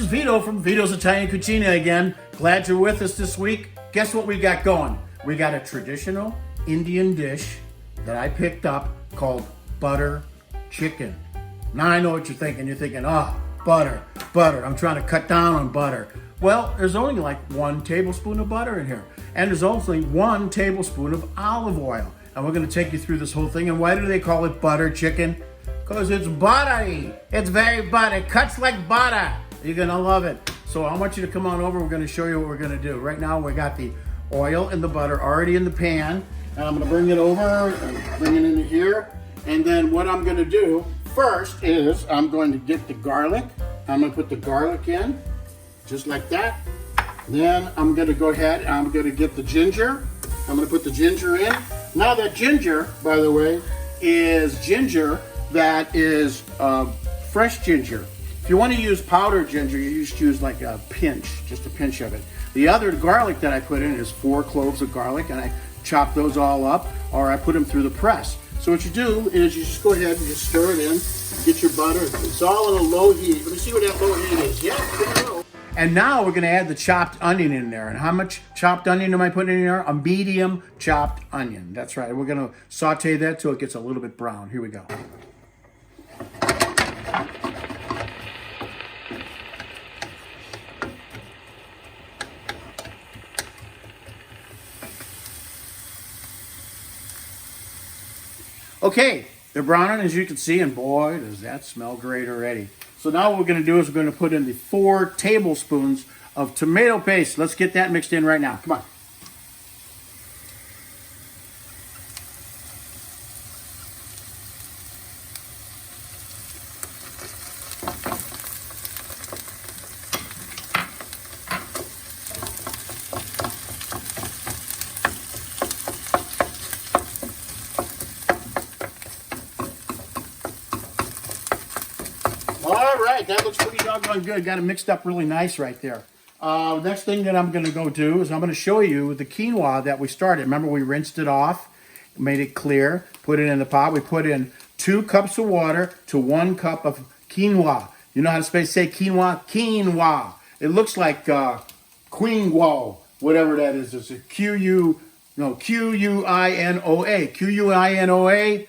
is Vito from Vito's Italian Cucina again. Glad you're with us this week. Guess what we got going? We got a traditional Indian dish that I picked up called butter chicken. Now I know what you're thinking. You're thinking, oh, butter. I'm trying to cut down on butter. Well, there's only like 1 tablespoon of butter in here. And there's only 1 tablespoon of olive oil. And we're gonna take you through this whole thing. And why do they call it butter chicken? Because it's buttery. It's very buttery. It cuts like butter. You're gonna love it. So I want you to come on over. We're gonna show you what we're gonna do. Right now we got the oil and the butter already in the pan. And I'm gonna bring it over and bring it into here. And then what I'm gonna do first is I'm going to get the garlic. I'm gonna put the garlic in, just like that. Then I'm gonna go ahead and I'm gonna get the ginger. I'm gonna put the ginger in. Now that ginger, by the way, is ginger that is fresh ginger. If you want to use powdered ginger, you just use like a pinch, just a pinch of it. The other garlic that I put in is 4 cloves of garlic, and I chop those all up, or I put them through the press. So what you do is you just go ahead and just stir it in, get your butter. It's all on a low heat. Let me see what that low heat is. Yeah, pretty low. And now we're gonna add the chopped onion in there. And how much chopped onion am I putting in there? A medium chopped onion. That's right. We're gonna saute that till it gets a little bit brown. Here we go. Okay, they're browning as you can see, and boy, does that smell great already. So now what we're gonna do is we're gonna put in the 4 tablespoons of tomato paste. Let's get that mixed in right now. Come on. All right, that looks pretty doggone good. Got it mixed up really nice right there. Next thing that I'm gonna go do is I'm gonna show you the quinoa that we started. Remember, we rinsed it off, made it clear, put it in the pot. We put in 2 cups of water to 1 cup of quinoa. You know how to say quinoa? Quinoa. It looks like quinoa, whatever that is. It's a Q-U-I-N-O-A. Q-U-I-N-O-A,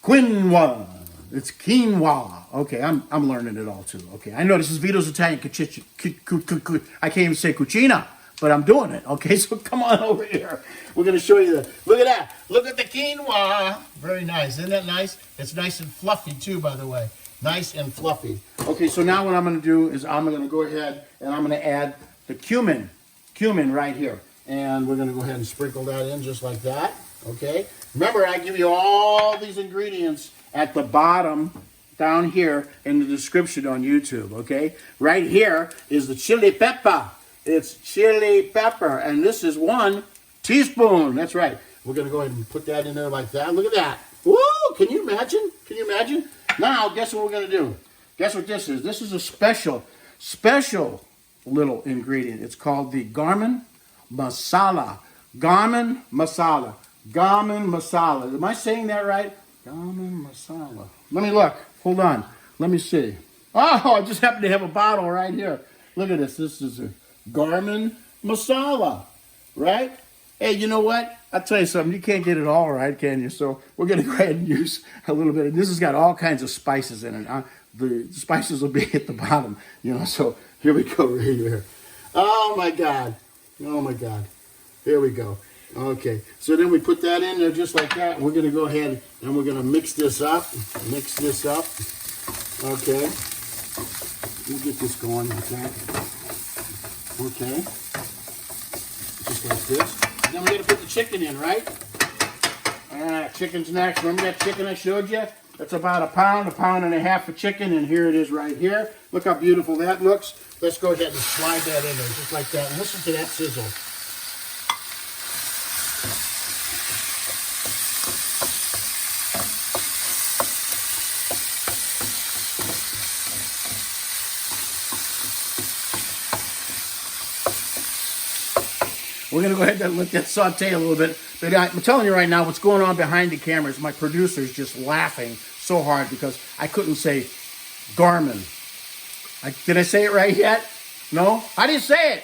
quinoa. It's quinoa. Okay, I'm learning it all too. Okay, I know this is Vito's Italian Cucina. I can't even say cucina, but I'm doing it. Okay, so come on over here. We're gonna show you look at that. Look at the quinoa. Very nice. Isn't that nice? It's nice and fluffy too, by the way. Nice and fluffy. Okay, so now what I'm gonna do is I'm gonna go ahead and I'm gonna add the cumin right here. And we're gonna go ahead and sprinkle that in just like that. Okay. Remember, I give you all these ingredients at the bottom down here in the description on YouTube, okay? Right here is the chili pepper. It's chili pepper, and this is 1 teaspoon. That's right. We're gonna go ahead and put that in there like that. Look at that. Woo! Can you imagine? Can you imagine? Now, guess what we're gonna do? Guess what this is? This is a special little ingredient. It's called the Garam Masala. Garam Masala. Garam Masala. Am I saying that right? Garam Masala. Let me look. Hold on. Let me see. Oh, I just happen to have a bottle right here. Look at this. This is a Garam Masala, right? Hey, you know what? I'll tell you something. You can't get it all right, can you? So we're going to go ahead and use a little bit. This has got all kinds of spices in it. The spices will be at the bottom, you know. So here we go right here. Oh, my God. Oh, my God. Here we go. Okay, so then we put that in there just like that. We're going to go ahead and we're going to mix this up. Mix this up. Okay. We'll get this going like that. Okay. Just like this. Then we're going to put the chicken in, right? Chicken's next. Remember that chicken I showed you? That's about a pound and a half of chicken, and here it is right here. Look how beautiful that looks. Let's go ahead and slide that in there just like that. And listen to that sizzle. We're going to go ahead and let that saute a little bit. But I'm telling you right now, what's going on behind the camera is my producer's just laughing so hard because I couldn't say Garmin. Did I say it right yet? No? How do you say it?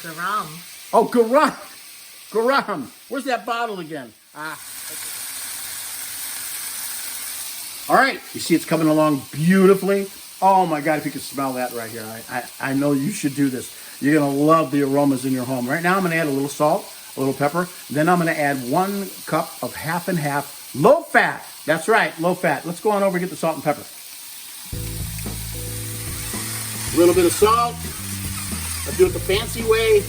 Garam. Oh, Garam. Garam. Where's that bottle again? Ah. All right. You see it's coming along beautifully. Oh, my God, if you could smell that right here. I know you should do this. You're going to love the aromas in your home. Right now, I'm going to add a little salt, a little pepper. Then I'm going to add 1 cup of half and half low fat. That's right, low fat. Let's go on over and get the salt and pepper. A little bit of salt. I'll do it the fancy way.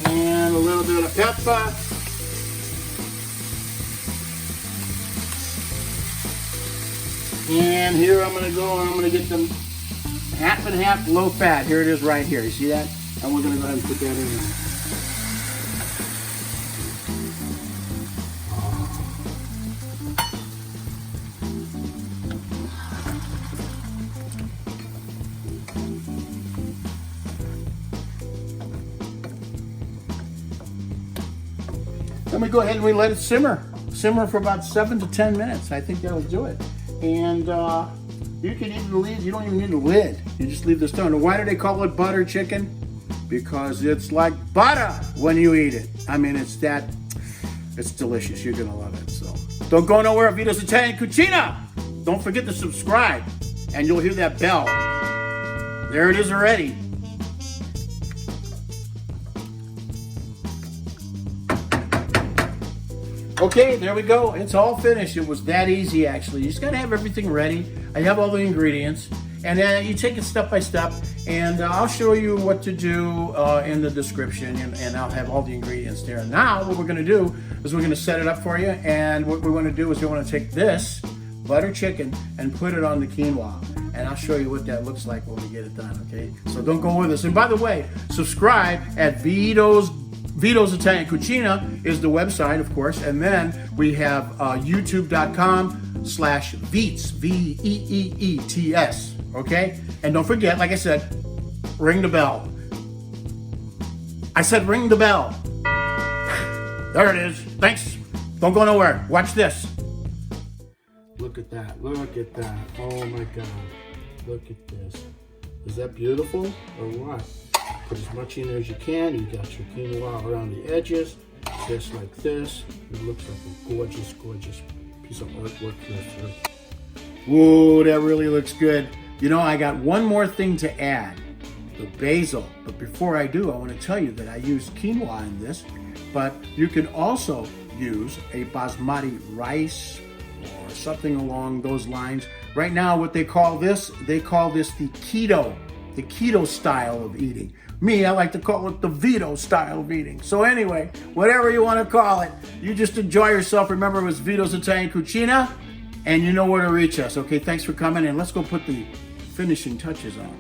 And a little bit of pepper. And here I'm going to go and I'm going to get them half and half low fat. Here it is right here. You see that? And we're going to go ahead and put that in there. Then we go ahead and we let it simmer. Simmer for about 7 to 10 minutes. I think that'll do it. And you can even leave, you don't even need a lid. You just leave this down. And why do they call it butter chicken? Because it's like butter when you eat it. I mean, it's delicious. You're gonna love it. So don't go nowhere. Vito's Italian Cucina. Don't forget to subscribe and you'll hear that bell. There it is already. Okay, there we go. It's all finished. It was that easy, actually. You just gotta have everything ready. I have all the ingredients, and then you take it step by step. And I'll show you what to do in the description, and I'll have all the ingredients there. Now, what we're gonna do is we're gonna set it up for you. And what we want to do is we want to take this butter chicken and put it on the quinoa. And I'll show you what that looks like when we get it done. Okay? So don't go with us. And by the way, subscribe at Vito's Italian Cucina is the website, of course, and then we have youtube.com/Veets, Veeets, okay? And don't forget, like I said, ring the bell. I said ring the bell. There it is. Thanks. Don't go nowhere. Watch this. Look at that. Look at that. Oh my God. Look at this. Is that beautiful or what? Put as much in there as you can. You got your quinoa around the edges, just like this. It looks like a gorgeous, gorgeous piece of artwork here. Whoa, that really looks good. You know, I got one more thing to add, the basil. But before I do, I want to tell you that I use quinoa in this, but you can also use a basmati rice or something along those lines. Right now, what they call this the keto style of eating. Me, I like to call it the Vito style of eating. So anyway, whatever you want to call it, you just enjoy yourself. Remember, it was Vito's Italian Cucina, and you know where to reach us. Okay, thanks for coming, and let's go put the finishing touches on.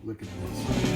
Look at this.